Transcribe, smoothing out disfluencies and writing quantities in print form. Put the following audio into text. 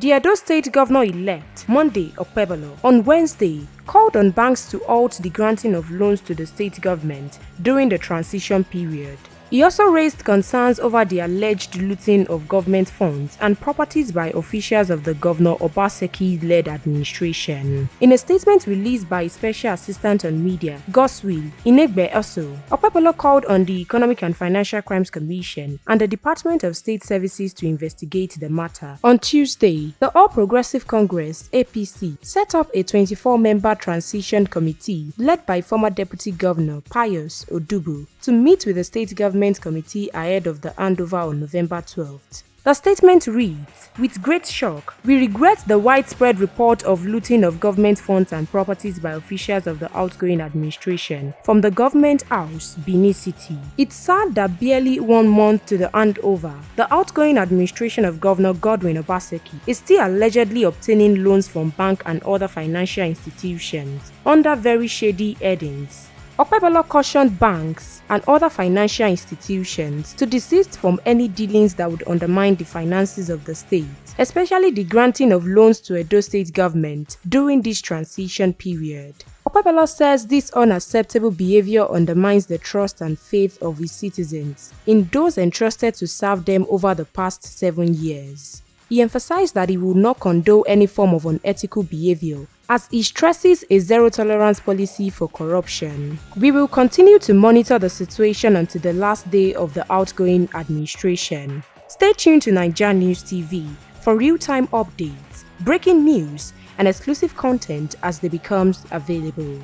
The Edo State Governor-elect, Monday Okpebholo, on Wednesday, called on banks to halt the granting of loans to the state government during the transition period. He also raised concerns over the alleged looting of government funds and properties by officials of the Governor Obaseki-led administration. In a statement released by his Special Assistant on Media, Govt. Okpebholo called on the Economic and Financial Crimes Commission and the Department of State Services to investigate the matter. On Tuesday, the All Progressive Congress (APC) set up a 24-member transition committee led by former Deputy Governor Pius Odubu to meet with the state government committee ahead of the handover on November 12th. The statement reads, "With great shock, we regret the widespread report of looting of government funds and properties by officials of the outgoing administration from the Government House, Benin City. It's sad that barely 1 month to the handover, the outgoing administration of Governor Godwin Obaseki is still allegedly obtaining loans from banks and other financial institutions under very shady headings." Okpebholo cautioned banks and other financial institutions to desist from any dealings that would undermine the finances of the state, especially the granting of loans to Edo State government during this transition period. Okpebholo says this unacceptable behavior undermines the trust and faith of his citizens in those entrusted to serve them over the past 7 years. He emphasized that he will not condone any form of unethical behavior, as he stresses a zero-tolerance policy for corruption. "We will continue to monitor the situation until the last day of the outgoing administration." Stay tuned to NaijaNews TV for real-time updates, breaking news, and exclusive content as they become available.